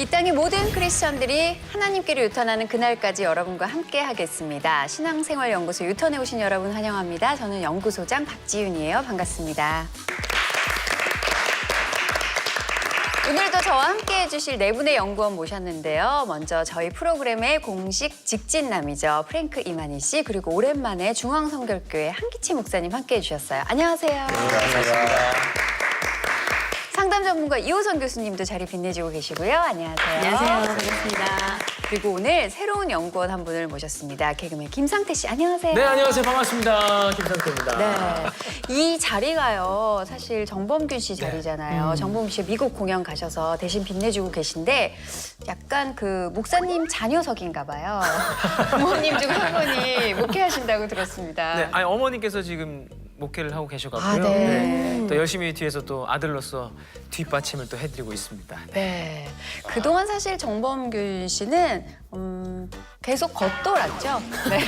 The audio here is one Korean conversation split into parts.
이 땅의 모든 크리스천들이 하나님께로 유턴하는 그날까지 여러분과 함께 하겠습니다. 신앙생활연구소 유턴해 오신 여러분 환영합니다. 저는 연구소장 박지윤이에요. 반갑습니다. 오늘도 저와 함께 해주실 네 분의 연구원 모셨는데요. 먼저 저희 프로그램의 공식 직진남이죠. 프랭크 이만희 씨, 그리고 오랜만에 중앙성결교회 한기치 목사님 함께 해주셨어요. 안녕하세요. 반갑습니다. 상담 전문가 이호선 교수님도 자리 빛내주고 계시고요. 안녕하세요. 안녕하세요. 반갑습니다. 그리고 오늘 새로운 연구원 한 분을 모셨습니다. 개그맨 김상태 씨, 안녕하세요. 네, 안녕하세요. 반갑습니다. 김상태입니다. 네, 이 자리가요, 사실 정범균 씨 자리잖아요. 정범균 씨 미국 공연 가셔서 대신 빛내주고 계신데 약간 그 목사님 자녀석인가 봐요. 부모님 중 한 분이 목회하신다고 들었습니다. 네, 아니 어머니께서 지금 목회를 하고 계셔가지고요. 아, 네. 또 열심히 뒤에서 또 아들로서 뒷받침을 또 해드리고 있습니다. 네. 그동안 사실 정범균 씨는 계속 겉돌았죠. 네.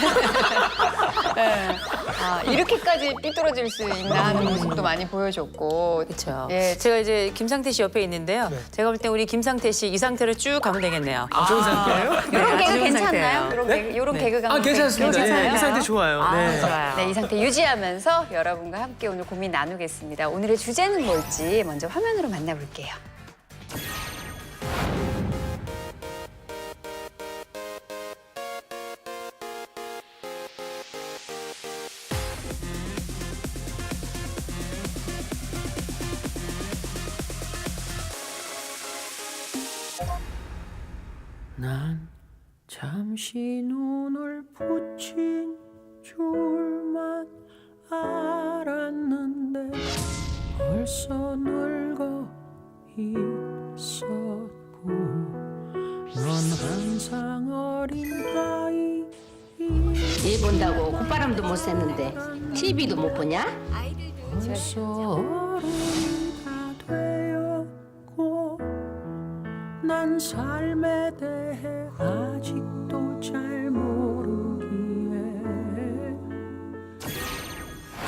네. 아, 이렇게까지 삐뚤어질 수 있나 하는 모습도 많이 보여줬고. 그렇죠. 예, 제가 이제 김상태 씨 옆에 있는데요. 네. 제가 볼 때 우리 김상태 씨 이 상태로 쭉 가면 되겠네요. 좋은 상태예요? 이런 개그 좋은 괜찮나요? 상태예요. 이런 네? 개그, 이런 네. 개그가 아, 괜찮습니다. 괜찮아요? 이 상태 좋아요. 아, 네. 좋아요. 네, 이 상태 유지하면서 여러분과 함께 오늘 고민 나누겠습니다. 오늘의 주제는 뭘지 먼저 화면으로 만나볼게요. 난 잠시 눈을 붙인 줄만 알았는데 벌써 늙어 있었고 넌 항상 어린 아이 일 본다고 콧바람도 못 쐈는데 TV도 못 보냐? 벌써 어른이 다 되었고 난 삶에 대해 아직도 잘 모르기에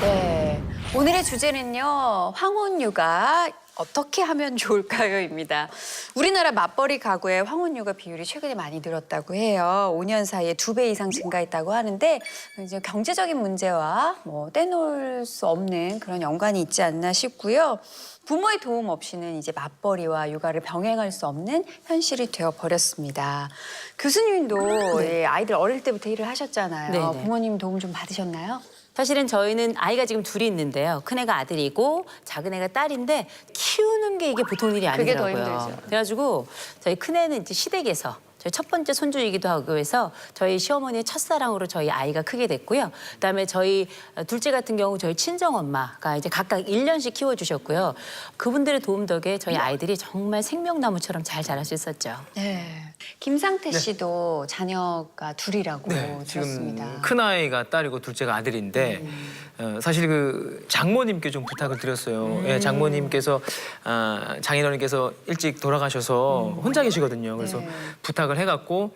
네, 오늘의 주제는요, 황혼유가 어떻게 하면 좋을까요?입니다. 우리나라 맞벌이 가구의 황혼유가 비율이 최근에 많이 늘었다고 해요. 5년 사이에 2배 이상 증가했다고 하는데 이제 경제적인 문제와 뭐 떼놓을 수 없는 그런 연관이 있지 않나 싶고요. 부모의 도움 없이는 이제 맞벌이와 육아를 병행할 수 없는 현실이 되어 버렸습니다. 교수님도 예, 아이들 어릴 때부터 일을 하셨잖아요. 네네. 부모님 도움 좀 받으셨나요? 사실은 저희는 아이가 지금 둘이 있는데요. 큰애가 아들이고 작은애가 딸인데 키우는 게 이게 보통 일이 그게 더 아니더라고요. 힘들죠. 그래가지고 저희 큰애는 이제 시댁에서 저희 첫 번째 손주이기도 하고 해서 저희 시어머니의 첫사랑으로 저희 아이가 크게 됐고요. 그다음에 저희 둘째 같은 경우 저희 친정엄마가 이제 각각 1년씩 키워주셨고요. 그분들의 도움 덕에 저희 아이들이 정말 생명나무처럼 잘 자랄 수 있었죠. 네. 김상태 씨도 자녀가 둘이라고 네, 들었습니다. 지금 큰 아이가 딸이고 둘째가 아들인데 사실 그 장모님께 좀 부탁을 드렸어요. 예, 장모님께서 장인어른께서 일찍 돌아가셔서 혼자 계시거든요. 그래서 네. 부탁을 해갖고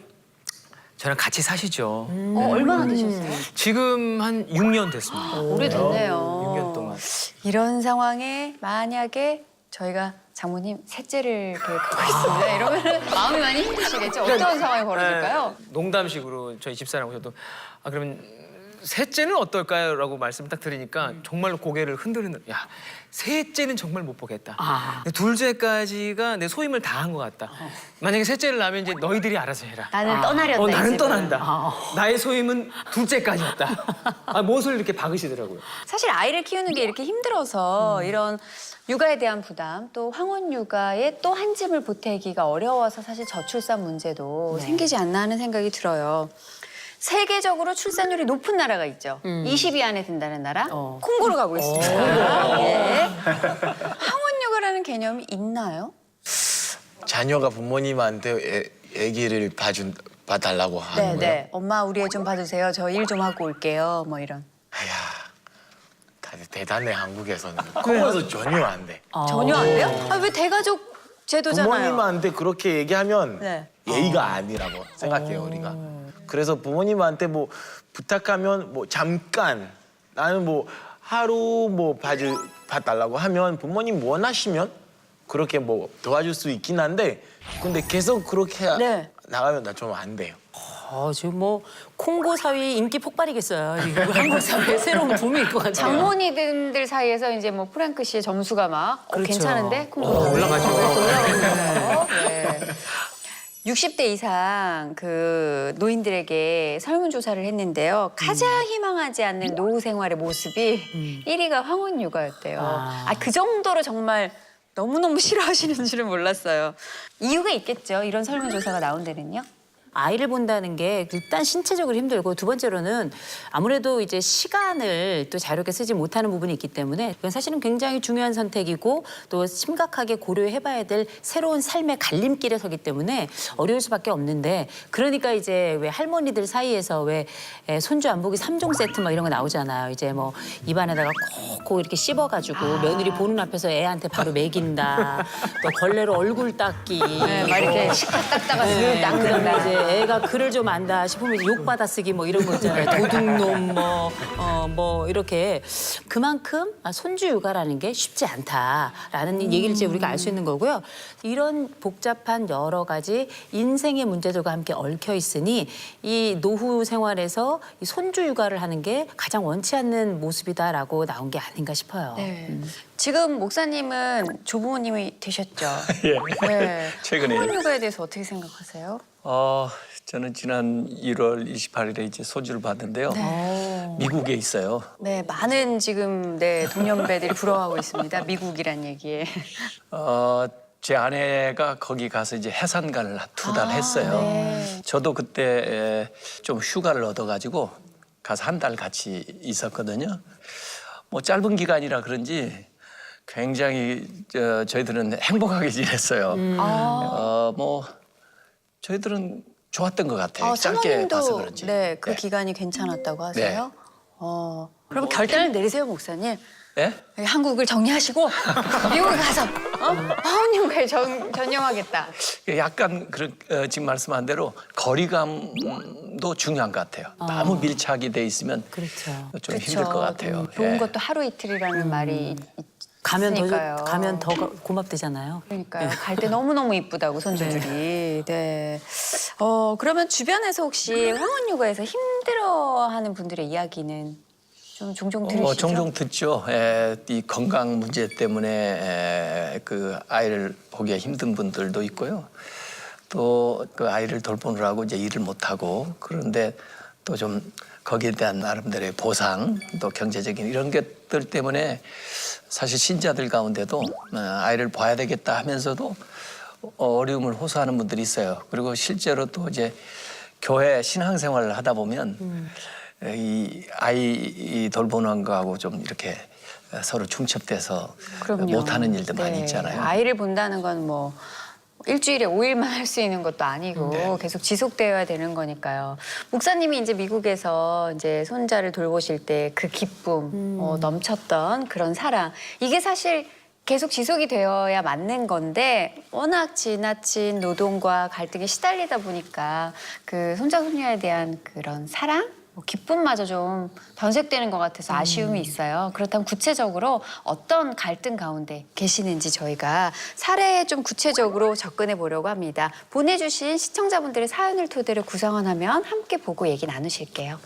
저랑 같이 사시죠. 얼마나 되셨어요? 지금 한 6년 됐습니다. 오래됐네요. 6년 동안. 이런 상황에 만약에 저희가 장모님 셋째를 계획하고 있습니다. 이러면 마음이 많이 힘드시겠죠? 어떤 상황이 벌어질까요? 네, 농담식으로 저희 집사람하고 저도 그러면 셋째는 어떨까요? 라고 말씀을 딱 드리니까 정말로 고개를 흔들흔들. 야, 셋째는 정말 못 보겠다. 근데 둘째까지가 내 소임을 다한 것 같다. 만약에 셋째를 낳으면 이제 너희들이 알아서 해라. 나는 떠나렸다. 이 나는 집을. 떠난다. 나의 소임은 둘째까지였다. 못을 이렇게 박으시더라고요. 사실 아이를 키우는 게 이렇게 힘들어서 이런 육아에 대한 부담, 또 황혼 육아에 또 한 집을 보태기가 어려워서 사실 저출산 문제도 생기지 않나 하는 생각이 들어요. 세계적으로 출산율이 높은 나라가 있죠. 20위 안에 든다는 나라. 콩고로 가보겠습니다. 예. 황혼 육아라는 개념이 있나요? 자녀가 부모님한테 아기를 봐달라고 하는 거예요? 엄마 우리 애 좀 봐주세요. 저 일 좀 하고 올게요. 뭐 이런. 아야, 다들 대단해 한국에서는. 한국에서 전혀 안 돼. 전혀 안 돼요? 아, 왜 대가족 제도잖아요. 부모님한테 그렇게 얘기하면 네. 예의가 아니라고 생각해요 우리가. 그래서 부모님한테 뭐 부탁하면 뭐 잠깐 나는 뭐 하루 뭐 봐달라고 하면 부모님 원하시면 그렇게 뭐 도와줄 수 있긴 한데 근데 계속 그렇게 네. 나가면 나 좀 안 돼요. 지금 뭐 콩고 사위 인기 폭발이겠어요. 이거 한국 사회의 새로운 붐일 것 같아요. 장모님들 사이에서 이제 뭐 프랭크 씨의 점수가 막 그렇죠. 괜찮은데? 올라가죠. 올라가죠. 네. 60대 이상 그 노인들에게 설문조사를 했는데요. 가장 희망하지 않는 노후 생활의 모습이 1위가 황혼 육아였대요. 그 정도로 정말 너무너무 싫어하시는 줄은 몰랐어요. 이유가 있겠죠. 이런 설문조사가 나온 데는요. 아이를 본다는 게 일단 신체적으로 힘들고 두 번째로는 아무래도 이제 시간을 또 자유롭게 쓰지 못하는 부분이 있기 때문에 그건 사실은 굉장히 중요한 선택이고 또 심각하게 고려해봐야 될 새로운 삶의 갈림길에 서기 때문에 어려울 수밖에 없는데 그러니까 이제 왜 할머니들 사이에서 왜 손주 안 보기 3종 세트 막 이런 거 나오잖아요. 이제 뭐 입안에다가 콕콕 이렇게 씹어가지고 며느리 보는 앞에서 애한테 바로 먹인다. 또 걸레로 얼굴 닦기. 네, 막 이렇게 식탁 닦다가 쓱 그다음에 닦는다. 이제 애가 글을 좀 안다 싶으면 이제 욕 받아 쓰기 뭐 이런 거 있잖아요. 도둑놈 뭐 이렇게 그만큼 손주 육아라는 게 쉽지 않다라는 얘기를 이제 우리가 알 수 있는 거고요. 이런 복잡한 여러 가지 인생의 문제들과 함께 얽혀 있으니 이 노후 생활에서 이 손주 육아를 하는 게 가장 원치 않는 모습이다라고 나온 게 아닌가 싶어요. 네. 지금 목사님은 조부모님이 되셨죠? 예. 네. 최근에. 황혼 육아에 대해서 어떻게 생각하세요? 저는 지난 1월 28일에 이제 소주를 받는데요. 미국에 있어요. 네, 많은 지금 동년배들이 부러워하고 있습니다. 미국이란 얘기에. 제 아내가 거기 가서 이제 해산간을 2달 했어요. 네. 저도 그때 좀 휴가를 얻어가지고 가서 한 달 같이 있었거든요. 뭐 짧은 기간이라 그런지 굉장히 저희들은 행복하게 지냈어요. 뭐 저희들은 좋았던 것 같아요. 짧게 봐서 그런지. 네, 그 기간이 괜찮았다고 하세요? 그럼 결단을 내리세요, 목사님. 네? 한국을 정리하시고 미국에 가서 황혼 육아에 전념하겠다. 약간 그런 지금 말씀한 대로 거리감도 중요한 것 같아요. 너무 밀착이 돼 있으면 그렇죠. 좀 힘들 것 같아요. 좋은 예. 것도 하루 이틀이라는 말이 가면 가면 더 고맙대잖아요. 그러니까요. 갈 때 너무너무 이쁘다고 손주들이. 네. 그러면 주변에서 혹시 황혼 육아에서 힘들어하는 분들의 이야기는 좀 종종 들으시죠? 종종 듣죠. 이 건강 문제 때문에 그 아이를 보기가 힘든 분들도 있고요. 또 그 아이를 돌보느라고 이제 일을 못 하고 그런데 또 좀 거기에 대한 나름대로의 보상 또 경제적인 이런 것들 때문에 사실 신자들 가운데도 아이를 봐야 되겠다 하면서도 어려움을 호소하는 분들이 있어요. 그리고 실제로 또 이제 교회 신앙생활을 하다 보면 이 아이 돌보는 거하고 좀 이렇게 서로 중첩돼서 그럼요. 못하는 일도 많이 네. 있잖아요. 아이를 본다는 건 뭐 일주일에 5일만 할 수 있는 것도 아니고 네. 계속 지속되어야 되는 거니까요. 목사님이 이제 미국에서 이제 손자를 돌보실 때 그 기쁨, 넘쳤던 그런 사랑 이게 사실 계속 지속이 되어야 맞는 건데 워낙 지나친 노동과 갈등에 시달리다 보니까 그 손자 손녀에 대한 그런 사랑, 기쁨마저 좀 변색되는 것 같아서 아쉬움이 있어요. 그렇다면 구체적으로 어떤 갈등 가운데 계시는지 저희가 사례에 좀 구체적으로 접근해 보려고 합니다. 보내주신 시청자분들의 사연을 토대로 구성원 하면 함께 보고 얘기 나누실게요.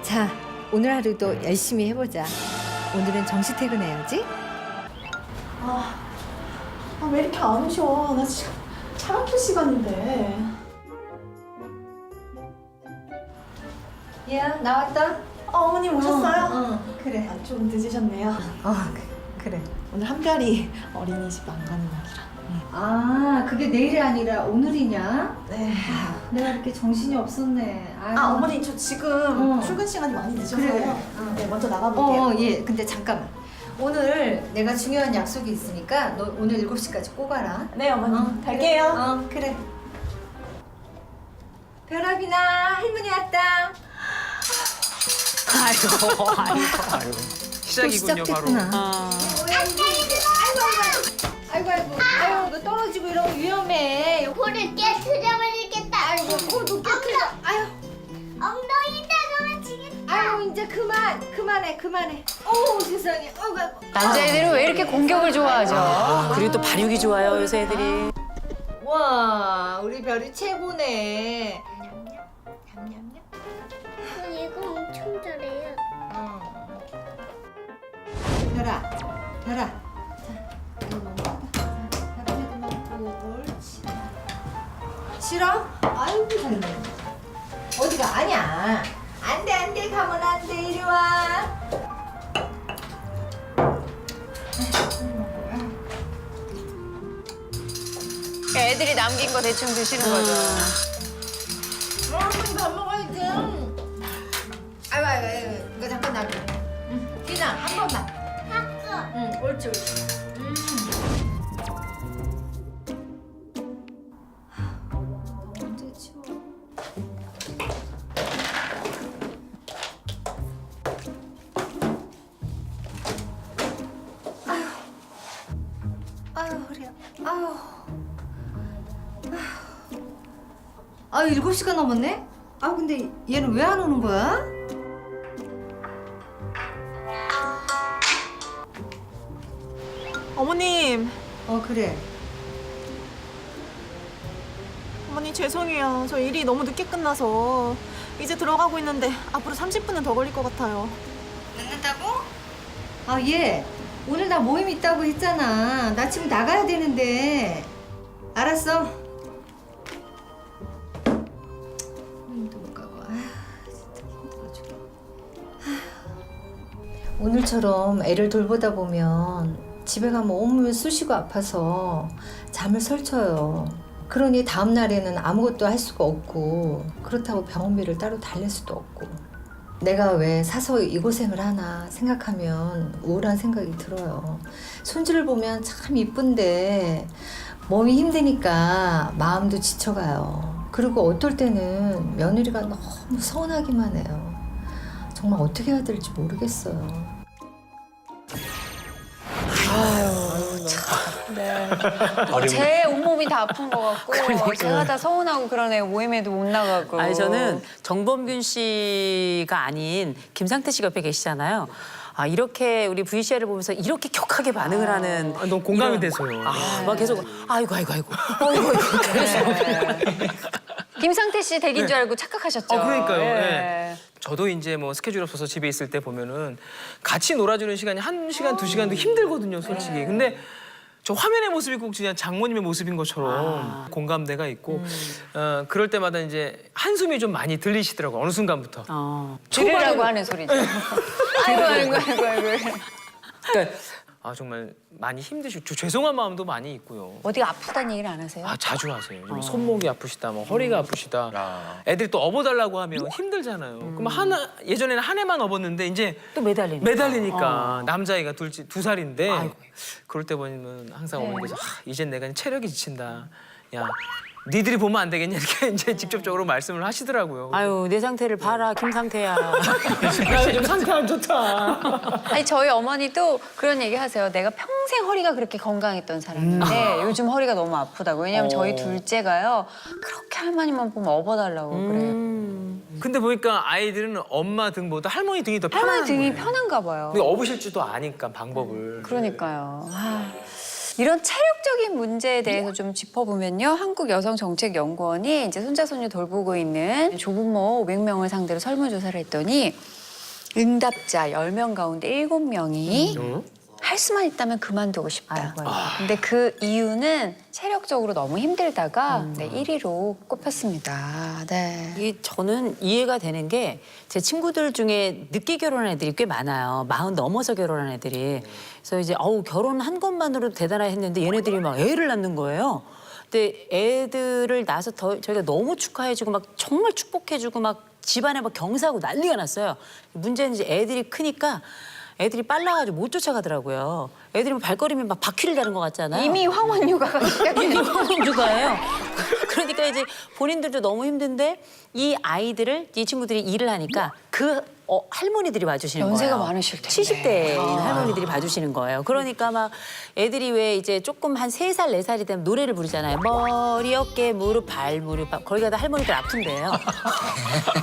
자, 오늘 하루도 열심히 해보자. 오늘은 정시 퇴근해야지. 왜 이렇게 안 오셔? 나 지금 차 막힐 시간인데. 얘야, 나왔다. 어머님 오셨어요? 응, 그래. 좀 늦으셨네요. 그래. 오늘 한별이 어린이집 안 가는 날이라. 아, 그게 내일이 아니라 오늘이냐? 네. 내가 이렇게 정신이 없었네. 아유. 어머니 저 지금 출근 시간이 많이 늦어서요. 그래. 네, 먼저 나가볼게요. 예. 근데 잠깐만. 오늘 내가 중요한 약속이 있으니까 너 오늘 7시까지 꼭 와라. 네, 어머니. 갈게요. 그래. 별아비나 할머니 왔다. 시작이군요, 바로. 아이고, 너 떨어지고 이러면 위험해. 볼을 깨트려버리겠다. 아이고, 코도 깨끗해. 아유, 엉덩이 대가만 치겠다. 아이고, 이제 그만해. 어우, 세상에. 아이고, 아이고. 남자애들은 왜 이렇게 공격을 좋아하죠? 그리고 또 발육이 좋아요, 요새 애들이. 와, 우리 별이 최고네. 이거 엄청 잘해요. 별아. 자, 이거 먹어봐. 밥에도 먹고, 옳지. 싫어? 아이고, 잘해. 어디가? 아니야. 안 돼, 가면 안 돼. 이리 와. 애들이 남긴 거 대충 드시는 거죠. 밥 먹어야지. 아이고, 이거 잠깐 놔둬. 기나, 한 번만. 응, 옳지. 언제 치워? 아유, 허리야. 아유, 7시가 넘었네? 아, 근데 얘는 왜 안 오는 거야? 어머님, 그래. 어머니 죄송해요. 저 일이 너무 늦게 끝나서 이제 들어가고 있는데 앞으로 30분은 더 걸릴 것 같아요. 늦는다고? 아, 얘. 오늘 나 모임 있다고 했잖아. 나 지금 나가야 되는데. 알았어. 모임도 못 가고. 진짜 힘들어 죽겠네. 오늘처럼 애를 돌보다 보면 집에 가면 온몸이 쑤시고 아파서 잠을 설쳐요. 그러니 다음 날에는 아무것도 할 수가 없고 그렇다고 병원비를 따로 달랠 수도 없고 내가 왜 사서 이 고생을 하나 생각하면 우울한 생각이 들어요. 손주를 보면 참 이쁜데 몸이 힘드니까 마음도 지쳐가요. 그리고 어떨 때는 며느리가 너무 서운하기만 해요. 정말 어떻게 해야 될지 모르겠어요. 제 온몸이 다 아픈 것 같고 제가 다 서운하고 그러네요. 모임에도 못 나가고. 아니 저는 정범균 씨가 아닌 김상태 씨가 옆에 계시잖아요. 아 이렇게 우리 VCR을 보면서 이렇게 격하게 반응을 하는 너무 공감이 돼서요. 막 계속 아이고 김상태 씨 댁인 줄 알고 착각하셨죠? 그러니까요. 예. 네. 저도 이제 뭐 스케줄 없어서 집에 있을 때 보면은 같이 놀아주는 시간이 1시간, 2시간도 힘들거든요, 솔직히. 근데 저 화면의 모습이 꼭 그냥 장모님의 모습인 것처럼 공감대가 있고 그럴 때마다 이제 한숨이 좀 많이 들리시더라고요, 어느 순간부터. 들으라고 하는 소리죠. 아이고. 그러니까 정말 많이 힘드시고 죄송한 마음도 많이 있고요. 어디가 아프다는 얘기를 안 하세요? 자주 하세요. 좀 손목이 아프시다, 뭐 허리가 아프시다. 애들이 또 업어달라고 하면 힘들잖아요. 그럼 예전에는 한 해만 업었는데 이제 또 매달리니까. 남자아이가 2살인데 그럴 때 보면 항상 어머니께서 이젠 내가 체력이 지친다. 야, 니들이 보면 안 되겠냐 이렇게 이제 직접적으로 말씀을 하시더라고요. 아유 내 상태를 봐라 김상태야. 나 요즘 상태 안 좋다. 아니 저희 어머니도 그런 얘기 하세요. 내가 평생 허리가 그렇게 건강했던 사람인데 요즘 허리가 너무 아프다고. 왜냐면 저희 둘째가요. 그렇게 할머니만 보면 업어달라고 그래요. 근데 보니까 아이들은 엄마 등보다 할머니 등이 더 편한 할머니 등이 거예요. 편한가 봐요. 근데 업으실 줄도 아니까 방법을. 그러니까요. 이런 체력적인 문제에 대해서 좀 짚어보면요. 한국여성정책연구원이 이제 손자, 손녀 돌보고 있는 조부모 500명을 상대로 설문조사를 했더니 응답자 10명 가운데 7명이 할 수만 있다면 그만두고 싶다. 근데 그 이유는 체력적으로 너무 힘들다가 1위로 꼽혔습니다. 네. 이게 저는 이해가 되는 게 제 친구들 중에 늦게 결혼한 애들이 꽤 많아요. 40 넘어서 결혼한 애들이. 그래서 이제 결혼한 것만으로도 대단하다 했는데 얘네들이 막 애를 낳는 거예요. 근데 애들을 낳아서 저희가 너무 축하해주고 막 정말 축복해주고 막 집안에 막 경사하고 난리가 났어요. 문제는 이제 애들이 크니까 애들이 빨라가지고 못 쫓아가더라고요. 애들이 뭐 발걸음이 막 바퀴를 다는 것 같잖아요. 이미 황혼육아가 시작했는데. 황혼육아예요. 그러니까 이제 본인들도 너무 힘든데 이 친구들이 일을 하니까 그 할머니들이 봐주시는 연세가 거예요. 많으실 텐데. 70대인 할머니들이 봐주시는 거예요. 그러니까 막 애들이 왜 이제 조금 한 3살, 4살이 되면 노래를 부르잖아요. 머리, 어깨, 무릎, 발, 무릎. 거기 가다 할머니들 아픈데요.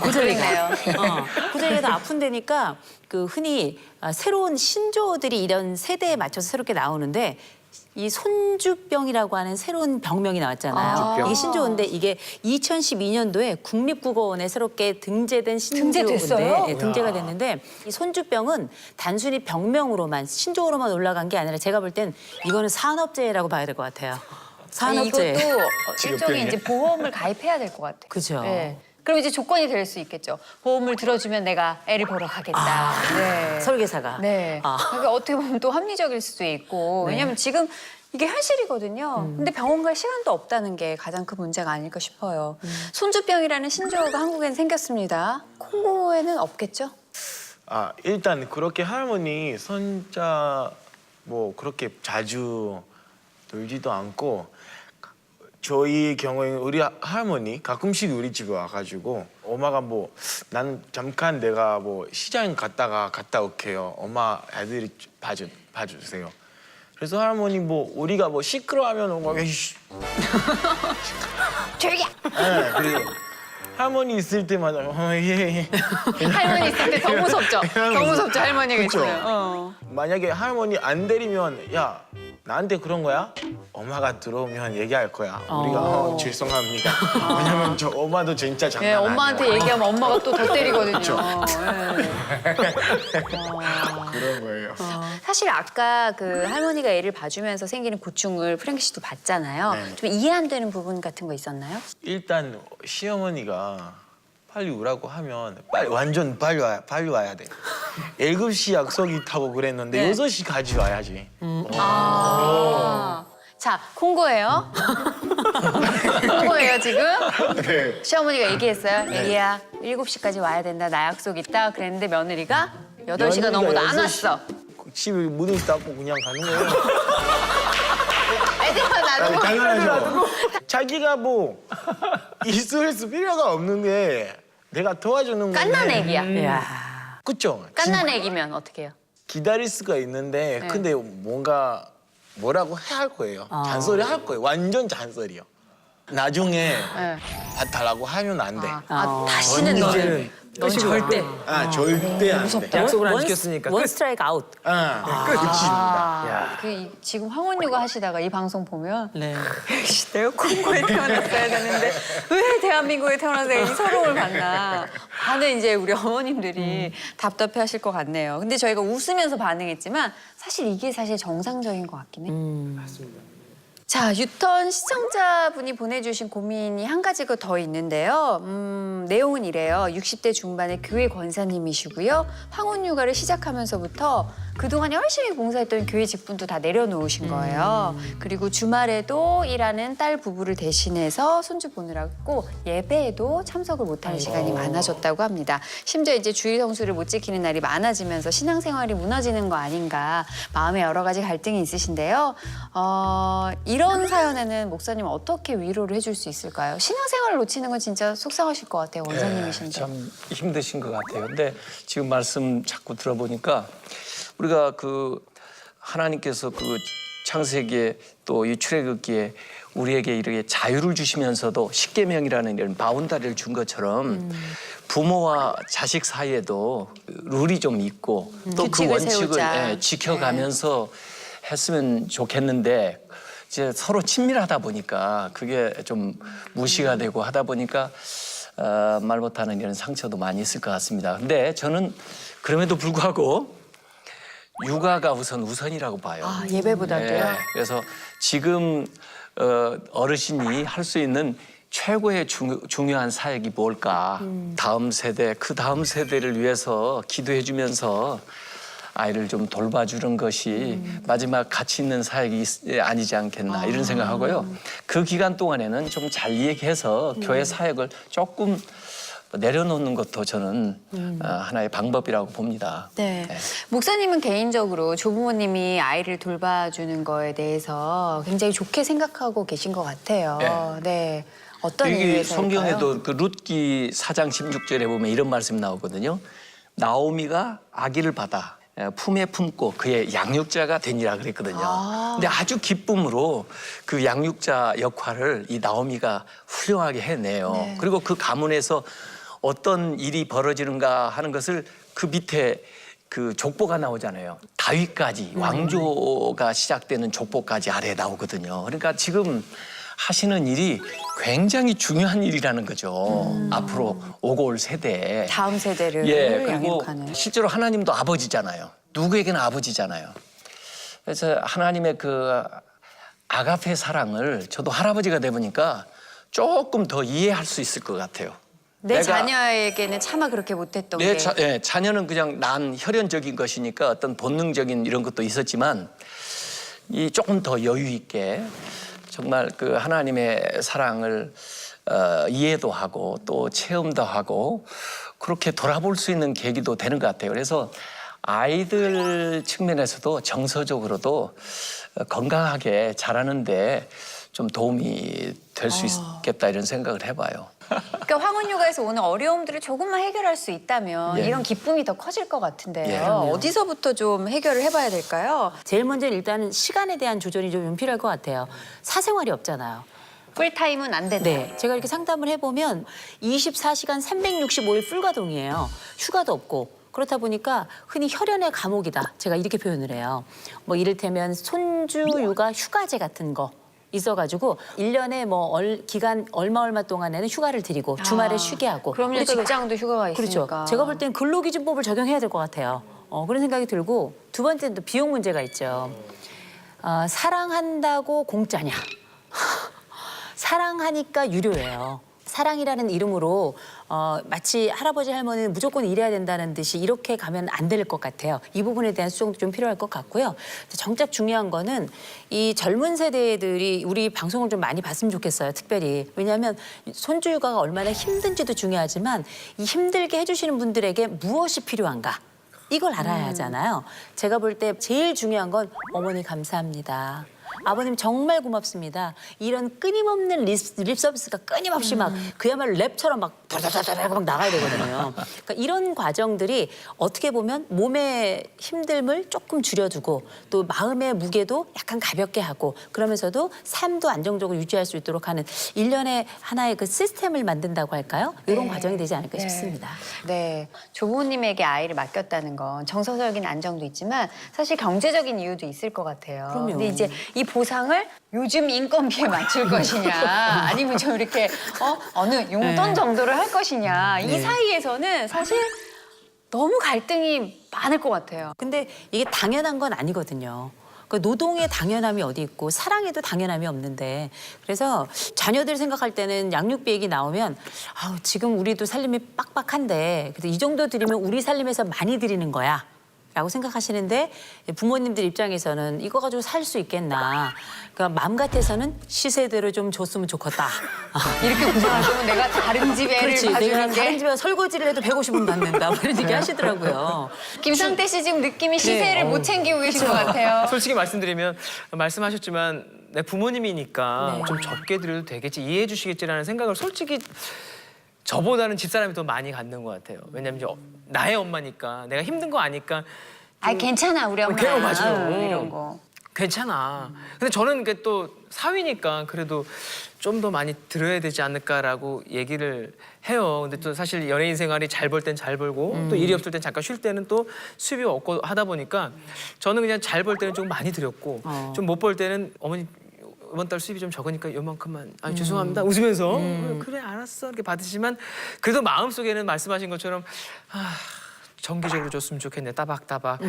그러네요. 고자리가 다 아픈데니까 그 흔히 새로운 신조들이 이런 세대에 맞춰서 새롭게 나오는데 이 손주병이라고 하는 새로운 병명이 나왔잖아요. 손주병. 이게 신조어인데 이게 2012년도에 국립국어원에 새롭게 등재된 등재됐어요? 신조어인데 네, 등재가 됐는데 이 손주병은 단순히 병명으로만 신조어로만 올라간 게 아니라 제가 볼 땐 이거는 산업재해라고 봐야 될 것 같아요. 아니, 산업재해. 이것도 일종의 이제 보험을 가입해야 될 것 같아요. 그죠. 네. 그럼 이제 조건이 될 수 있겠죠. 보험을 들어주면 내가 애를 보러 가겠다. 네. 설계사가. 네. 그러니까 어떻게 보면 또 합리적일 수도 있고. 왜냐면 지금 이게 현실이거든요. 근데 병원 갈 시간도 없다는 게 가장 큰 문제가 아닐까 싶어요. 손주병이라는 신조어가 한국엔 생겼습니다. 콩고에는 없겠죠? 아, 일단 그렇게 할머니 손자 뭐 그렇게 자주 놀지도 않고 저희 경우에는 우리 할머니 가끔씩 우리 집에 와가지고 엄마가 뭐 난 잠깐 내가 뭐 시장 갔다 올게요. 엄마 애들이 봐주세요. 그래서 할머니 뭐 우리가 뭐 시끄러워하면 엄마가 조용히! 네, 그리고 할머니 있을 때마다 예. 할머니 있을 때 더 무섭죠? 더 무섭죠, 할머니가 그쵸? 있으면. 만약에 할머니 안 때리면 야 나한테 그런 거야? 엄마가 들어오면 얘기할 거야. 우리가 죄송합니다. 왜냐면 저 엄마도 진짜 장난 예, 아니야. 엄마한테 얘기하면 엄마가 또 더 때리거든요. 그런 거예요. 사실 아까 그 할머니가 애를 봐주면서 생기는 고충을 프랭키 씨도 봤잖아요. 네. 좀 이해 안 되는 부분 같은 거 있었나요? 일단 시어머니가 빨리 오라고 하면 완전 빨리 와야 돼. 7시 약속이 있다고 그랬는데 네. 6시까지 와야지. 자, 콩고예요. 콩고예요, 지금. 네. 시어머니가 얘기했어요. 애기야, 7시까지 와야 된다. 나 약속 있다. 그랬는데 며느리가 8시가 넘어도 안 왔어. 집에 문을 닫고 그냥 가는 거예요. 애들만 놔두고. 당연하죠. 자기가 뭐 스트레스 필요가 없는데 내가 도와주는 거네. 깐난 애기야. 이야. 그쵸? 깐난 애기면 어떻게 해요? 기다릴 수가 있는데 네. 근데 뭔가 뭐라고 해야 할 거예요. 잔소리 할 거예요. 완전 잔소리요. 나중에 네. 봐달라고 하면 안 돼. 다시는 너는. 넌 절대 절대 안 돼. 약속을 안 원- 지켰으니까 원 끝. 스트라이크 아웃. 끝입니다. 지금 황혼유가 하시다가 이 방송 보면 네. 역시 내가 콩고에 태어났어야 되는데 왜 대한민국에 태어나서 이 서러움을 받나 하는 이제 우리 어머님들이 답답해하실 것 같네요. 근데 저희가 웃으면서 반응했지만 사실 이게 사실 정상적인 것 같긴 해. 맞습니다. 자, 유턴 시청자분이 보내주신 고민이 한 가지가 더 있는데요. 내용은 이래요. 60대 중반의 교회 권사님이시고요. 황혼유가를 시작하면서부터 그동안 열심히 봉사했던 교회 직분도 다 내려놓으신 거예요. 그리고 주말에도 일하는 딸 부부를 대신해서 손주 보느라고 예배에도 참석을 못하는 시간이 많아졌다고 합니다. 심지어 이제 주일 성수를 못 지키는 날이 많아지면서 신앙생활이 무너지는 거 아닌가 마음에 여러 가지 갈등이 있으신데요. 이런 사연에는 목사님 어떻게 위로를 해줄 수 있을까요? 신앙생활을 놓치는 건 진짜 속상하실 것 같아요. 원사님이신데. 참 힘드신 것 같아요. 근데 지금 말씀 자꾸 들어보니까 우리가 그 하나님께서 그 창세기에 또 이 출애굽기에 우리에게 이렇게 자유를 주시면서도 십계명이라는 이런 바운다리를 준 것처럼 부모와 자식 사이에도 룰이 좀 있고 또 그 규칙을 원칙을 세우자. 지켜가면서 했으면 좋겠는데 이제 서로 친밀하다 보니까 그게 좀 무시가 되고 하다 보니까 말 못하는 이런 상처도 많이 있을 것 같습니다. 근데 저는 그럼에도 불구하고 육아가 우선이라고 봐요. 예배보다도요? 네, 그래서 지금 어르신이 할 수 있는 최고의 중요한 사역이 뭘까? 다음 세대, 그 다음 세대를 위해서 기도해 주면서 아이를 좀 돌봐주는 것이 마지막 가치 있는 사역이 아니지 않겠나 이런 생각하고요. 그 기간 동안에는 좀 잘 얘기해서 교회 사역을 조금 내려놓는 것도 저는 하나의 방법이라고 봅니다. 네. 목사님은 개인적으로 조부모님이 아이를 돌봐주는 거에 대해서 굉장히 좋게 생각하고 계신 것 같아요. 네. 어떤 여기 이유에서일까요? 성경에도 그 룻기 4장 16절에 보면 이런 말씀이 나오거든요. 나오미가 아기를 받아 품에 품고 그의 양육자가 되니라 그랬거든요. 근데 아주 기쁨으로 그 양육자 역할을 이 나오미가 훌륭하게 해내요. 그리고 그 가문에서 어떤 일이 벌어지는가 하는 것을 그 밑에 그 족보가 나오잖아요. 다윗까지 왕조가 시작되는 족보까지 아래에 나오거든요. 그러니까 지금 하시는 일이 굉장히 중요한 일이라는 거죠. 앞으로 오고 올 세대에. 다음 세대를 그리고 양육하는. 실제로 하나님도 아버지잖아요. 누구에게나 아버지잖아요. 그래서 하나님의 그 아가페 사랑을 저도 할아버지가 돼 보니까 조금 더 이해할 수 있을 것 같아요. 내 내가- 자녀에게는 차마 그렇게 못했던 게. 자녀는 그냥 난 혈연적인 것이니까 어떤 본능적인 이런 것도 있었지만 이 조금 더 여유 있게 정말 그 하나님의 사랑을 이해도 하고 또 체험도 하고 그렇게 돌아볼 수 있는 계기도 되는 것 같아요. 그래서 아이들 측면에서도 정서적으로도 건강하게 자라는데 좀 도움이 될 수 있겠다 이런 생각을 해봐요. 그러니까 황혼육아에서 오는 어려움들을 조금만 해결할 수 있다면 예. 이런 기쁨이 더 커질 것 같은데요. 예. 어디서부터 좀 해결을 해봐야 될까요? 제일 먼저 일단은 시간에 대한 조절이 좀 필요할 것 같아요. 사생활이 없잖아요. 풀타임은 안 된다. 네, 제가 이렇게 상담을 해보면 24시간 365일 풀가동이에요. 휴가도 없고. 그렇다 보니까 흔히 혈연의 감옥이다. 제가 이렇게 표현을 해요. 뭐 이를테면 손주 육아 휴가제 같은 거 있어가지고 1년에 뭐 기간 얼마 동안에는 휴가를 드리고 주말에 쉬게 하고. 그럼요, 그러니까 직장도 휴가가 있으니까. 그렇죠. 제가 볼 땐 근로기준법을 적용해야 될 것 같아요. 그런 생각이 들고 두 번째는 또 비용 문제가 있죠. 사랑한다고 공짜냐? 사랑하니까 유료예요. 사랑이라는 이름으로 마치 할아버지 할머니는 무조건 일해야 된다는 듯이 이렇게 가면 안 될 것 같아요. 이 부분에 대한 수정도 좀 필요할 것 같고요. 정작 중요한 거는 이 젊은 세대들이 우리 방송을 좀 많이 봤으면 좋겠어요. 특별히. 왜냐하면 손주 육아가 얼마나 힘든지도 중요하지만 이 힘들게 해주시는 분들에게 무엇이 필요한가? 이걸 알아야 하잖아요. 제가 볼 때 제일 중요한 건 어머니 감사합니다. 아버님 정말 고맙습니다. 이런 끊임없는 립 서비스가 끊임없이 막 그야말로 랩처럼 막 다다다다 막 나가야 되거든요. 그러니까 이런 과정들이 어떻게 보면 몸의 힘듦을 조금 줄여두고 또 마음의 무게도 약간 가볍게 하고 그러면서도 삶도 안정적으로 유지할 수 있도록 하는 일련의 하나의 그 시스템을 만든다고 할까요? 이런 과정이 되지 않을까 싶습니다. 네, 조부모님에게 아이를 맡겼다는 건 정서적인 안정도 있지만 사실 경제적인 이유도 있을 것 같아요. 그럼요. 근데 이제 이 보상을 요즘 인건비에 맞출 것이냐 아니면 좀 이렇게 어느 용돈 정도를 할 것이냐 이 사이에서는 사실 너무 갈등이 많을 것 같아요. 근데 이게 당연한 건 아니거든요. 그 노동의 당연함이 어디 있고 사랑에도 당연함이 없는데 그래서 자녀들 생각할 때는 양육비 얘기 나오면 아우 지금 우리도 살림이 빡빡한데 그래도 이 정도 드리면 우리 살림에서 많이 드리는 거야. 라고 생각하시는데 부모님들 입장에서는 이거 가지고 살 수 있겠나. 그러니까 마음 같아서는 시세대로 좀 줬으면 좋겠다. 이렇게 고생하시면 내가 다른 집 애를 그렇지. 내가 봐주는 다른 게 집에 설거지를 해도 150원 받는다. 뭐 이런 얘기 하시더라고요. 김상태 씨 지금 느낌이 시세를 못 챙기고 계신 것 같아요. 솔직히 말씀드리면 말씀하셨지만 내 부모님이니까 네. 좀 적게 드려도 되겠지 이해해 주시겠지라는 생각을 솔직히 저보다는 집사람이 더 많이 갖는 것 같아요. 왜냐면 이제 나의 엄마니까 내가 힘든 거 아니까 아 괜찮아 우리 엄마. 맞아. 이런 거. 괜찮아. 근데 저는 그게 또 사위니까 그래도 좀 더 많이 들어야 되지 않을까라고 얘기를 해요. 근데 또 사실 연예인 생활이 잘 벌 땐 잘 벌고 또 일이 없을 땐 잠깐 쉴 때는 또 수입이 없고 하다 보니까 저는 그냥 잘 벌 때는 좀 많이 드렸고 좀 못 벌 때는 어머니 이번 달 수입이 좀 적으니까 요만큼만 죄송합니다 웃으면서 그래 알았어 이렇게 받으시지만 그래도 마음속에는 말씀하신 것처럼 정기적으로 줬으면 좋겠네 따박따박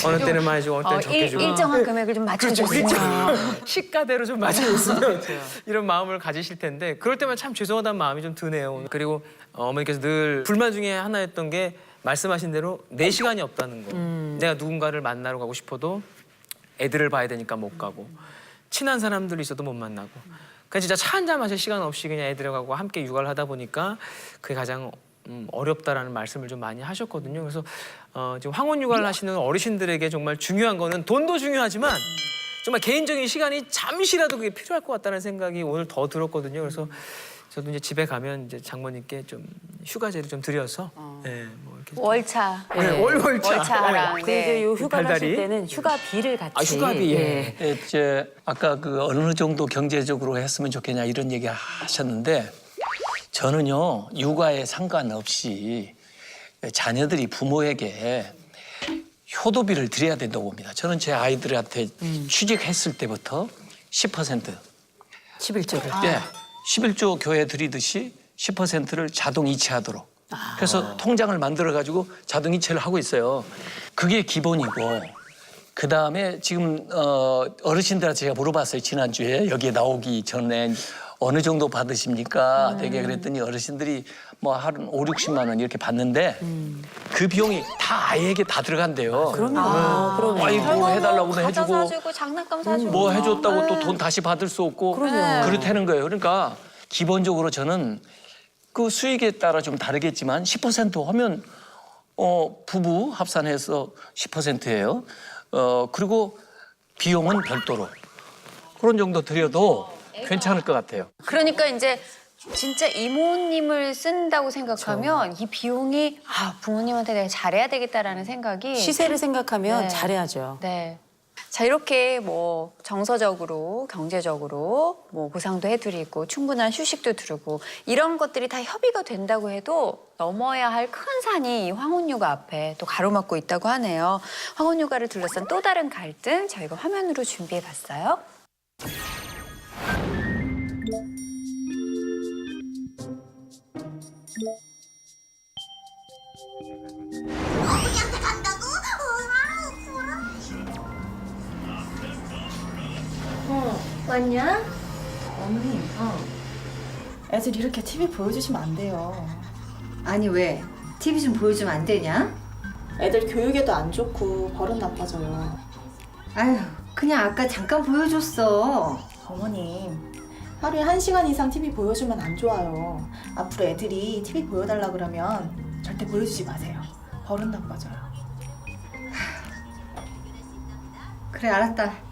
어느 때는 많이 주고 어느 때는 적게 주고 일정한 금액을 좀 맞춰줬으면. 시가대로 좀 맞춰줬으면 이런 마음을 가지실 텐데 그럴 때만 참 죄송하다는 마음이 좀 드네요. 그리고 어머니께서 늘 불만 중에 하나였던 게 말씀하신 대로 내 시간이 없다는 거. 내가 누군가를 만나러 가고 싶어도 애들을 봐야 되니까 못 가고 친한 사람들이 있어도 못 만나고 그러니까 진짜 차 한 잔 마실 시간 없이 그냥 애들하고 함께 육아를 하다 보니까 그게 가장 어렵다라는 말씀을 좀 많이 하셨거든요. 그래서 지금 황혼 육아를 하시는 어르신들에게 정말 중요한 거는 돈도 중요하지만 정말 개인적인 시간이 잠시라도 그게 필요할 것 같다는 생각이 오늘 더 들었거든요. 그래서 저도 이제 집에 가면 이제 장모님께 좀 휴가제를 좀 드려서 예, 뭐 이렇게 월차. 네, 월차. 월차랑. 그리고 이제 요 휴가를 달달이. 하실 때는 휴가비를 같이. 아, 휴가비, 예. 이제 아까 그 어느 정도 경제적으로 했으면 좋겠냐 이런 얘기 하셨는데 저는요 육아에 상관없이 자녀들이 부모에게 효도비를 드려야 된다고 봅니다. 저는 제 아이들한테 취직했을 때부터 10% 11조를. 예, 11조 교회 드리듯이 10%를 자동 이체하도록. 그래서 통장을 만들어 가지고 자동 이체를 하고 있어요. 그게 기본이고 그 다음에 지금 어르신들한테 제가 물어봤어요. 지난주에 여기에 나오기 전에 어느 정도 받으십니까? 되게 그랬더니 어르신들이 뭐 하루 5, 60만 원 이렇게 받는데 그 비용이 다 아이에게 다 들어간대요. 그럼요. 아이 뭐 해달라고도 과자 해주고 사주고 장난감 사주고. 뭐 해줬다고 또 돈 다시 받을 수 없고 그렇다는 거예요. 그러니까 기본적으로 저는 그 수익에 따라 좀 다르겠지만 10% 하면 부부 합산해서 10%예요. 그리고 비용은 별도로 그런 정도 드려도 괜찮을 것 같아요. 그러니까 이제 진짜 이모님을 쓴다고 생각하면 이 비용이 부모님한테 내가 잘해야 되겠다라는 생각이 시세를 생각하면 네. 잘해야죠. 네. 자, 이렇게 뭐 정서적으로, 경제적으로 뭐 보상도 해드리고 충분한 휴식도 두르고 이런 것들이 다 협의가 된다고 해도 넘어야 할 큰 산이 이 황혼육아 앞에 또 가로막고 있다고 하네요. 황혼육아를 둘러싼 또 다른 갈등 저희가 화면으로 준비해봤어요. 어머니한테 간다고? 왔냐? 어머님, 애들 이렇게 TV 보여주시면 안 돼요. 아니 왜? TV 좀 보여주면 안 되냐? 애들 교육에도 안 좋고 버릇 나빠져요. 아휴, 그냥 아까 잠깐 보여줬어. 어머님, 하루에 1시간 이상 TV 보여주면 안 좋아요. 앞으로 애들이 TV 보여달라 그러면 절대 보여주지 마세요. 버릇 나빠져요. 그래, 알았다.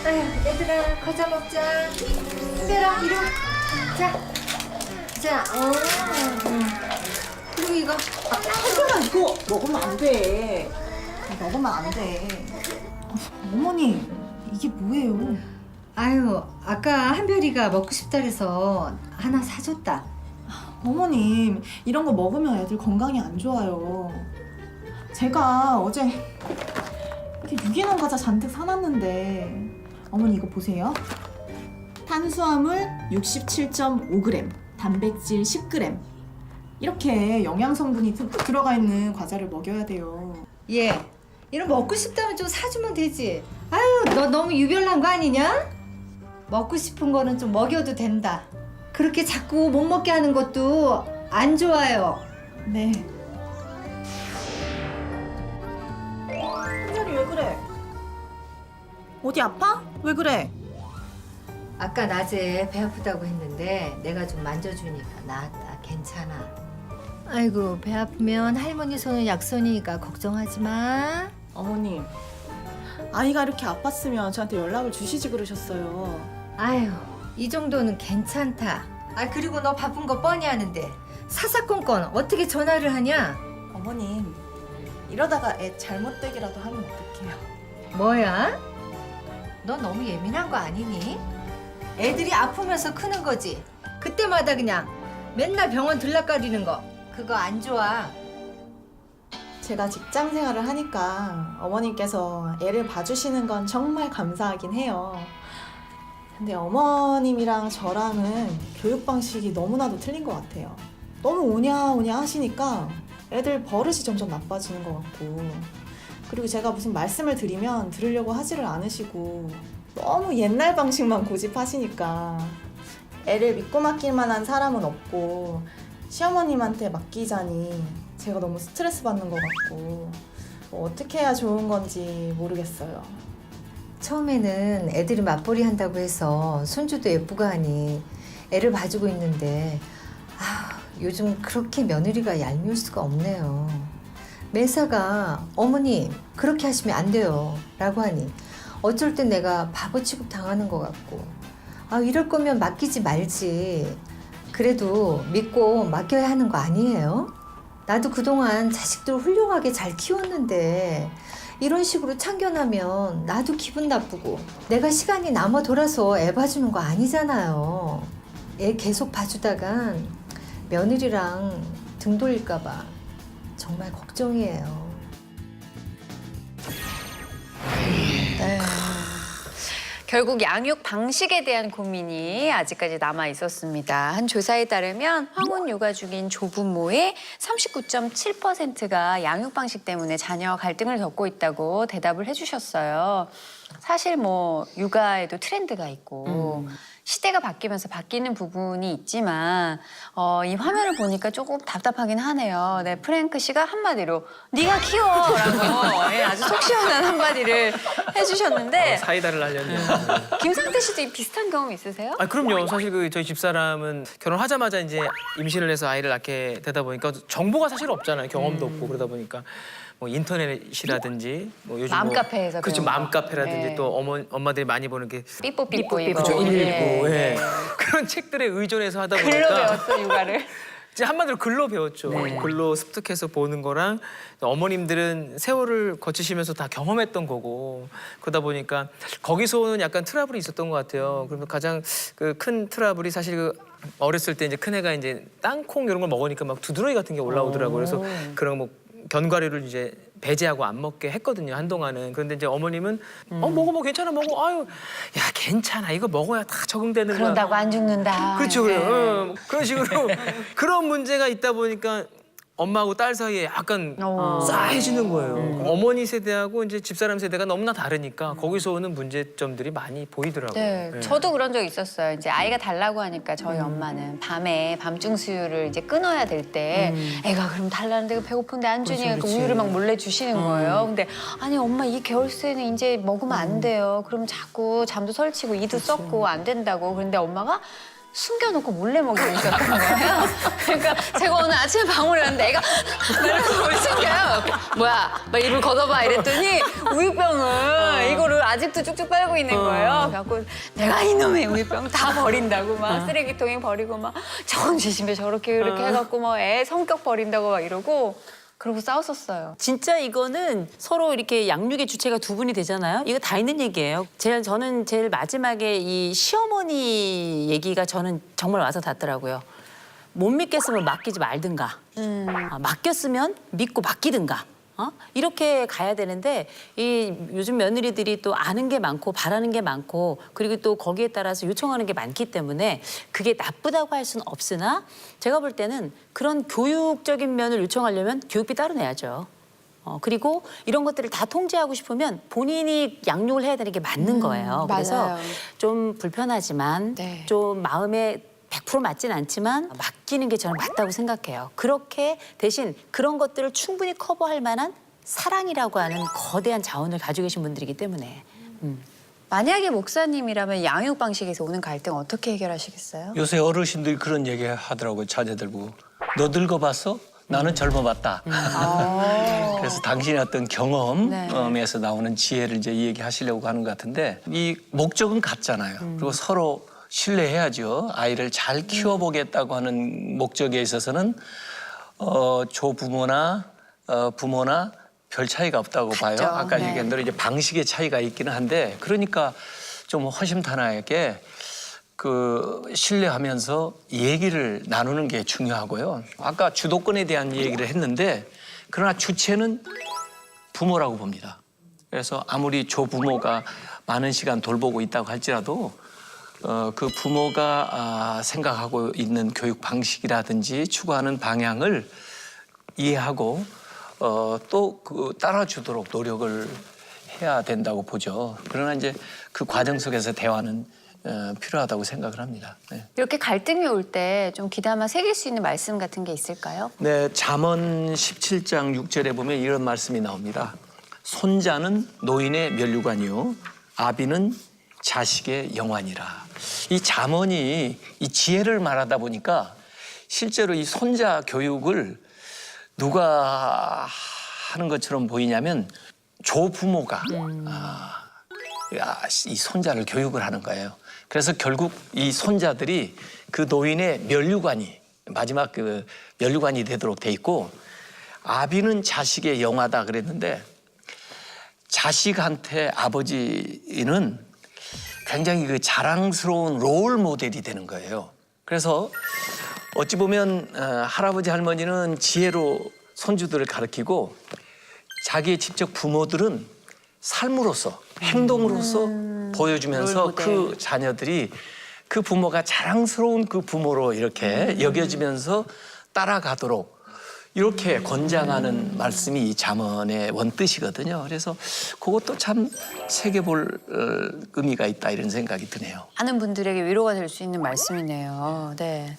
아휴, 얘들아, 과자 먹자. 힘내라, 이리 와. 자, 그리고 이거. 하지마, 이거 먹으면 안 돼. 먹으면 안 돼. 어머니, 이게 뭐예요? 아유, 아까 한별이가 먹고 싶다 그래서 하나 사줬다. 어머님, 이런 거 먹으면 애들 건강이 안 좋아요. 제가 어제 이렇게 유기농 과자 잔뜩 사놨는데 어머니 이거 보세요. 탄수화물 67.5g, 단백질 10g 이렇게 영양 성분이 들어가 있는 과자를 먹여야 돼요. 얘, 이런 먹고 싶다면 좀 사주면 되지. 아유, 너 너무 유별난 거 아니냐? 먹고 싶은 거는 좀 먹여도 된다. 그렇게 자꾸 못 먹게 하는 것도 안 좋아요. 네. 한별이 왜 그래? 어디 아파? 왜 그래? 아까 낮에 배 아프다고 했는데 내가 좀 만져주니까 나았다. 괜찮아. 아이고, 배 아프면 할머니 손은 약손이니까 걱정하지 마. 어머님, 아이가 이렇게 아팠으면 저한테 연락을 주시지 그러셨어요. 아유, 이 정도는 괜찮다. 아, 그리고 너 바쁜 거 뻔히 아는데 사사건건 어떻게 전화를 하냐? 어머님, 이러다가 애 잘못되기라도 하면 어떡해요? 뭐야? 너 너무 예민한 거 아니니? 애들이 아프면서 크는 거지. 그때마다 그냥 맨날 병원 들락거리는 거 그거 안 좋아. 제가 직장 생활을 하니까 어머님께서 애를 봐주시는 건 정말 감사하긴 해요. 근데 어머님이랑 저랑은 교육 방식이 너무나도 틀린 것 같아요. 너무 오냐오냐 하시니까 애들 버릇이 점점 나빠지는 것 같고, 그리고 제가 무슨 말씀을 드리면 들으려고 하지를 않으시고 너무 옛날 방식만 고집하시니까 애를 믿고 맡길 만한 사람은 없고 시어머님한테 맡기자니 제가 너무 스트레스 받는 것 같고 어떻게 해야 좋은 건지 모르겠어요. 처음에는 애들이 맞벌이 한다고 해서 손주도 예쁘고 하니 애를 봐주고 있는데 요즘 그렇게 며느리가 얄미울 수가 없네요. 매사가 어머니 그렇게 하시면 안 돼요 라고 하니 어쩔 땐 내가 바보 취급 당하는 것 같고 아 이럴 거면 맡기지 말지. 그래도 믿고 맡겨야 하는 거 아니에요? 나도 그동안 자식들 훌륭하게 잘 키웠는데 이런 식으로 참견하면 나도 기분 나쁘고 내가 시간이 남아 돌아서 애 봐주는 거 아니잖아요. 애 계속 봐주다간 며느리랑 등 돌릴까 봐 정말 걱정이에요. 결국 양육 방식에 대한 고민이 아직까지 남아 있었습니다. 한 조사에 따르면 황혼 육아 중인 조부모의 39.7%가 양육 방식 때문에 자녀와 갈등을 겪고 있다고 대답을 해주셨어요. 사실 뭐 육아에도 트렌드가 있고 시대가 바뀌면서 바뀌는 부분이 있지만 이 화면을 보니까 조금 답답하긴 하네요. 네, 프랭크 씨가 한마디로 네가 키워라고 예, 아주 속 시원한 한마디를 해주셨는데 사이다를 하려는. 김상태 씨도 이 비슷한 경험 있으세요? 아 그럼요. 사실 그 저희 집사람은 결혼하자마자 이제 임신을 해서 아이를 낳게 되다 보니까 정보가 사실 없잖아요. 경험도 없고 그러다 보니까 뭐 인터넷이라든지 뭐 요즘 맘카페에서 그렇죠. 배운 거. 맘카페라든지 네. 또 엄마들이 많이 보는 게 삐뽀삐뽀 이거. 그렇죠. 119. 예, 예. 예. 그런 책들에 의존해서 하다 글로 보니까 배웠어 육아를. 이제 한마디로 글로 배웠죠. 글로 습득해서 보는 거랑 어머님들은 세월을 거치시면서 다 경험했던 거고 그러다 보니까 거기서 오는 약간 트러블이 있었던 것 같아요. 그러면 가장 그 큰 트러블이 사실 그 어렸을 때 이제 큰애가 이제 땅콩 이런 걸 먹으니까 막 두드러기 같은 게 올라오더라고요. 그래서 그런 뭐 견과류를 이제 배제하고 안 먹게 했거든요, 한동안은. 그런데 이제 어머님은 먹어 괜찮아 먹어. 아유 야 괜찮아 이거 먹어야 다 적응되는 거야. 그런다고 안 죽는다. 그렇죠. 네. 그런 식으로 그런 문제가 있다 보니까 엄마하고 딸 사이에 약간 싸해지는 거예요. 어머니 세대하고 이제 집사람 세대가 너무나 다르니까 거기서 오는 문제점들이 많이 보이더라고요. 네, 네. 저도 그런 적 있었어요. 이제 아이가 달라고 하니까 저희 엄마는 밤에 밤중 수유를 이제 끊어야 될 때 애가 그럼 달라는데 배고픈데 안 주니까 그 우유를 막 몰래 주시는 거예요. 근데 아니 엄마 이 겨울수에는 이제 먹으면 안 돼요. 그럼 자꾸 잠도 설치고 이도 썩고 안 된다고. 그런데 엄마가 숨겨놓고 몰래 먹이고 있었던 거예요. 그러니까 제가 오늘 아침에 방문을 했는데 애가 이러면서 뭘 숨겨요. 뭐야, 막 입을 걷어봐 이랬더니 우유병을 이거를 아직도 쭉쭉 빨고 있는 거예요. 그래갖고 내가 이놈의 우유병 다 버린다고 막 쓰레기통에 버리고 막 점심에 저렇게 이렇게 해갖고 막 애 성격 버린다고 막 이러고 그러고 싸웠었어요. 진짜 이거는 서로 이렇게 양육의 주체가 두 분이 되잖아요. 이거 다 있는 얘기예요. 저는 제일 마지막에 이 시어머니 얘기가 저는 정말 와서 닿더라고요. 못 믿겠으면 맡기지 말든가. 맡겼으면 믿고 맡기든가. 이렇게 가야 되는데 이 요즘 며느리들이 또 아는 게 많고 바라는 게 많고 그리고 또 거기에 따라서 요청하는 게 많기 때문에 그게 나쁘다고 할 수는 없으나 제가 볼 때는 그런 교육적인 면을 요청하려면 교육비 따로 내야죠. 그리고 이런 것들을 다 통제하고 싶으면 본인이 양육을 해야 되는 게 맞는 거예요. 그래서 맞아요. 좀 불편하지만 네. 좀 마음에 100% 맞진 않지만 맡기는 게 저는 맞다고 생각해요. 그렇게 대신 그런 것들을 충분히 커버할 만한 사랑이라고 하는 거대한 자원을 가지고 계신 분들이기 때문에. 만약에 목사님이라면 양육 방식에서 오는 갈등 어떻게 해결하시겠어요? 요새 어르신들이 그런 얘기 하더라고요. 자제들 보고. 너 늙어봤어? 나는 젊어봤다. 그래서 당신의 어떤 경험에서 나오는 지혜를 이제 얘기하시려고 하는 것 같은데 이 목적은 같잖아요. 그리고 서로 신뢰해야죠. 아이를 잘 키워보겠다고 하는 목적에 있어서는 조부모나 부모나 별 차이가 없다고 봐요. 아까 네. 얘기한 대로 이제 방식의 차이가 있기는 한데 그러니까 좀 허심탄회하게 그 신뢰하면서 얘기를 나누는 게 중요하고요. 아까 주도권에 대한 얘기를 했는데 그러나 주체는 부모라고 봅니다. 그래서 아무리 조부모가 많은 시간 돌보고 있다고 할지라도 그 부모가 생각하고 있는 교육 방식이라든지 추구하는 방향을 이해하고 또 그 따라주도록 노력을 해야 된다고 보죠. 그러나 이제 그 과정 속에서 대화는 필요하다고 생각을 합니다. 네. 이렇게 갈등이 올 때 좀 귀담아 새길 수 있는 말씀 같은 게 있을까요? 네, 잠언 17장 6절에 보면 이런 말씀이 나옵니다. 손자는 노인의 면류관이요 아비는 자식의 영환이라. 이 잠언이 이 지혜를 말하다 보니까 실제로 이 손자 교육을 누가 하는 것처럼 보이냐면 조부모가 이 손자를 교육을 하는 거예요. 그래서 결국 이 손자들이 그 노인의 면류관이 마지막 그 면류관이 되도록 돼 있고 아비는 자식의 영화다 그랬는데 자식한테 아버지는 굉장히 그 자랑스러운 롤 모델이 되는 거예요. 그래서 어찌 보면 할아버지 할머니는 지혜로 손주들을 가르치고 자기의 직접 부모들은 삶으로서 행동으로서 보여주면서 그 자녀들이 그 부모가 자랑스러운 그 부모로 이렇게 여겨지면서 따라가도록 이렇게 권장하는 말씀이 이 잠언의 원뜻이거든요. 그래서 그것도 참 새겨볼 의미가 있다 이런 생각이 드네요. 많은 분들에게 위로가 될 수 있는 말씀이네요. 네.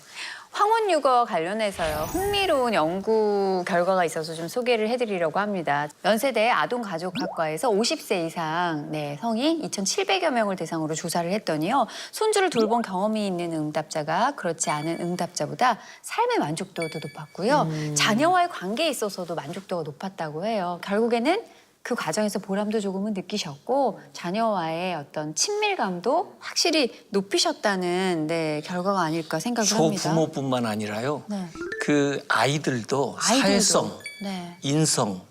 황혼유거 관련해서요. 흥미로운 연구 결과가 있어서 좀 소개를 해드리려고 합니다. 연세대 아동가족학과에서 50세 이상 성인 2,700여 명을 대상으로 조사를 했더니요. 손주를 돌본 경험이 있는 응답자가 그렇지 않은 응답자보다 삶의 만족도도 높았고요. 자녀와의 관계에 있어서도 만족도가 높았다고 해요. 결국에는 그 과정에서 보람도 조금은 느끼셨고 자녀와의 어떤 친밀감도 확실히 높이셨다는 결과가 아닐까 생각을 합니다. 조부모뿐만 아니라요. 네. 그 아이들도 사회성, 네. 인성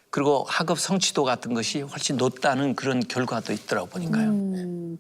그리고 학업 성취도 같은 것이 훨씬 높다는 그런 결과도 있더라고 보니까요.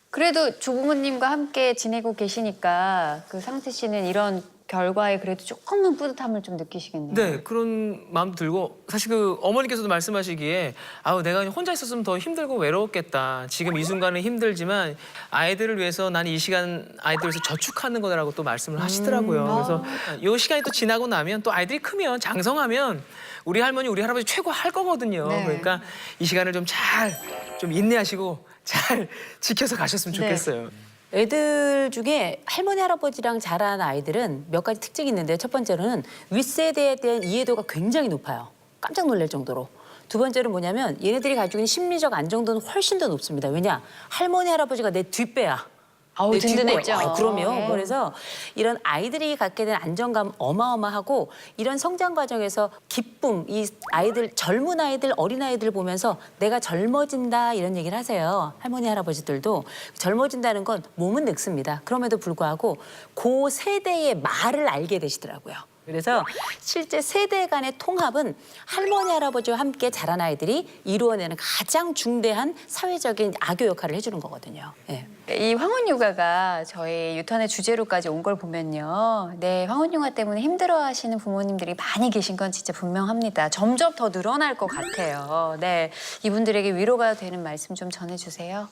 그래도 조부모님과 함께 지내고 계시니까 그 상태 씨는 이런 결과에 그래도 조금은 뿌듯함을 좀 느끼시겠네요. 네, 그런 마음도 들고 사실 그 어머니께서도 말씀하시기에 아우 내가 혼자 있었으면 더 힘들고 외로웠겠다. 지금 이 순간은 힘들지만 아이들을 위해서 난 이 시간 아이들을 위해서 저축하는 거라고 또 말씀을 하시더라고요. 그래서 이 시간이 또 지나고 나면 또 아이들이 크면 장성하면 우리 할머니 우리 할아버지 최고 할 거거든요. 네. 그러니까 이 시간을 좀 잘 좀 인내하시고 잘 지켜서 가셨으면 좋겠어요. 애들 중에 할머니, 할아버지랑 자란 아이들은 몇 가지 특징이 있는데 첫 번째로는 윗세대에 대한 이해도가 굉장히 높아요. 깜짝 놀랄 정도로. 두 번째는 뭐냐면 얘네들이 가지고 있는 심리적 안정도는 훨씬 더 높습니다. 왜냐? 할머니, 할아버지가 내 뒷배야. 아우, 내 든든했죠. 뒷배야. 그럼요. 네. 그래서 이런 아이들이 갖게 된 안정감 어마어마하고 이런 성장 과정에서 기쁨, 이 아이들, 젊은 아이들, 어린 아이들 보면서 내가 젊어진다 이런 얘기를 하세요. 할머니, 할아버지들도 젊어진다는 건 몸은 늙습니다. 그럼에도 불구하고 그 세대의 말을 알게 되시더라고요. 그래서 실제 세대 간의 통합은 할머니, 할아버지와 함께 자란 아이들이 이루어내는 가장 중대한 사회적인 악교 역할을 해주는 거거든요. 네. 이 황혼육아가 저희 유턴의 주제로까지 온 걸 보면요. 네, 황혼육아 때문에 힘들어하시는 부모님들이 많이 계신 건 진짜 분명합니다. 점점 더 늘어날 것 같아요. 네, 이분들에게 위로가 되는 말씀 좀 전해주세요.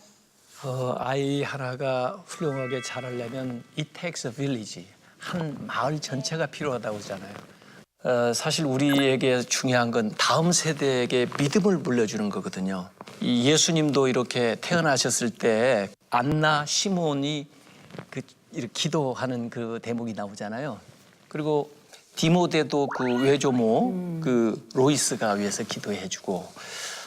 아이 하나가 훌륭하게 자라려면 it takes a village. 한 마을 전체가 필요하다고 하잖아요. 사실 우리에게 중요한 건 다음 세대에게 믿음을 물려주는 거거든요. 이 예수님도 이렇게 태어나셨을 때 안나 시몬이 이렇게 기도하는 그 대목이 나오잖아요. 그리고 디모데도 그 외조모 그 로이스가 위해서 기도해주고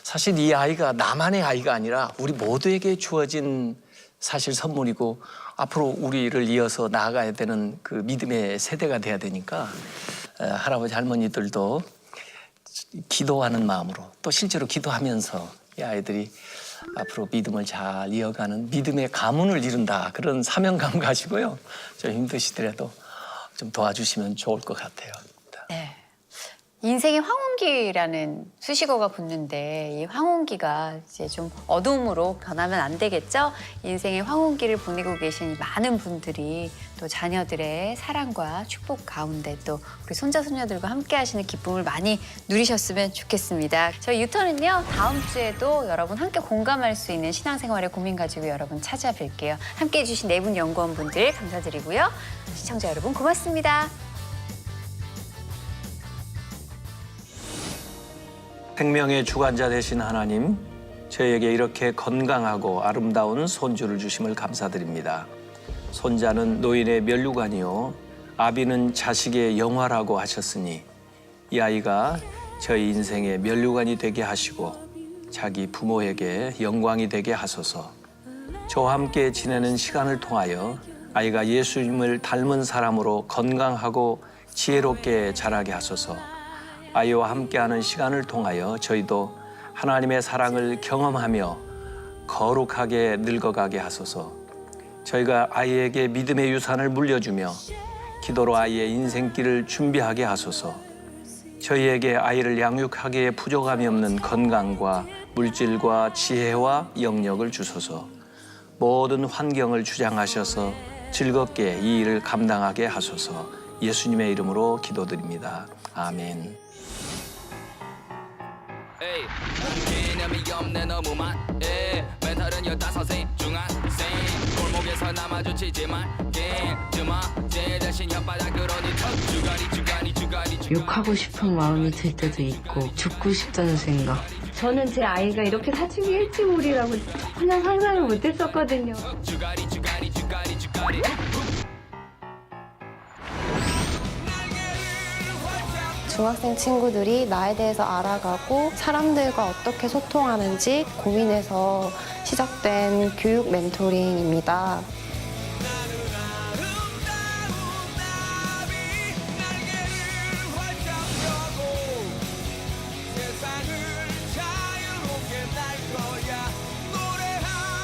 사실 이 아이가 나만의 아이가 아니라 우리 모두에게 주어진 사실 선물이고 앞으로 우리를 이어서 나아가야 되는 그 믿음의 세대가 돼야 되니까 할아버지 할머니들도 기도하는 마음으로 또 실제로 기도하면서 이 아이들이 앞으로 믿음을 잘 이어가는 믿음의 가문을 이룬다 그런 사명감 가지고요. 좀 힘드시더라도 좀 도와주시면 좋을 것 같아요. 네. 인생의 황혼기라는 수식어가 붙는데 이 황혼기가 이제 좀 어둠으로 변하면 안 되겠죠? 인생의 황혼기를 보내고 계신 이 많은 분들이 또 자녀들의 사랑과 축복 가운데 또 우리 손자 손녀들과 함께 하시는 기쁨을 많이 누리셨으면 좋겠습니다. 저희 유턴은요 다음 주에도 여러분 함께 공감할 수 있는 신앙생활의 고민 가지고 여러분 찾아뵐게요. 함께해 주신 네 분 연구원분들 감사드리고요. 시청자 여러분 고맙습니다. 생명의 주관자 되신 하나님, 저희에게 이렇게 건강하고 아름다운 손주를 주심을 감사드립니다. 손자는 노인의 면류관이요 아비는 자식의 영화라고 하셨으니 이 아이가 저희 인생의 면류관이 되게 하시고 자기 부모에게 영광이 되게 하소서. 저와 함께 지내는 시간을 통하여 아이가 예수님을 닮은 사람으로 건강하고 지혜롭게 자라게 하소서. 아이와 함께하는 시간을 통하여 저희도 하나님의 사랑을 경험하며 거룩하게 늙어가게 하소서. 저희가 아이에게 믿음의 유산을 물려주며 기도로 아이의 인생길을 준비하게 하소서. 저희에게 아이를 양육하기에 부족함이 없는 건강과 물질과 지혜와 영역을 주소서. 모든 환경을 주장하셔서 즐겁게 이 일을 감당하게 하소서. 예수님의 이름으로 기도드립니다. 아멘. 개념이 없네 너무만 멘탈은 15세 중학생 골목에서 나 마주치지 말게 제 대신 혓바닥 그러니 주가리 욕하고 싶은 마음이 들 때도 있고 죽고 싶다는 생각. 저는 제 아이가 이렇게 사춘기 일찍오리라고 전혀 상상을 못했었거든요. 주가리 중학생 친구들이 나에 대해서 알아가고 사람들과 어떻게 소통하는지 고민해서 시작된 교육 멘토링입니다.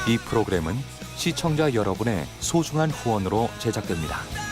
이 프로그램은 시청자 여러분의 소중한 후원으로 제작됩니다.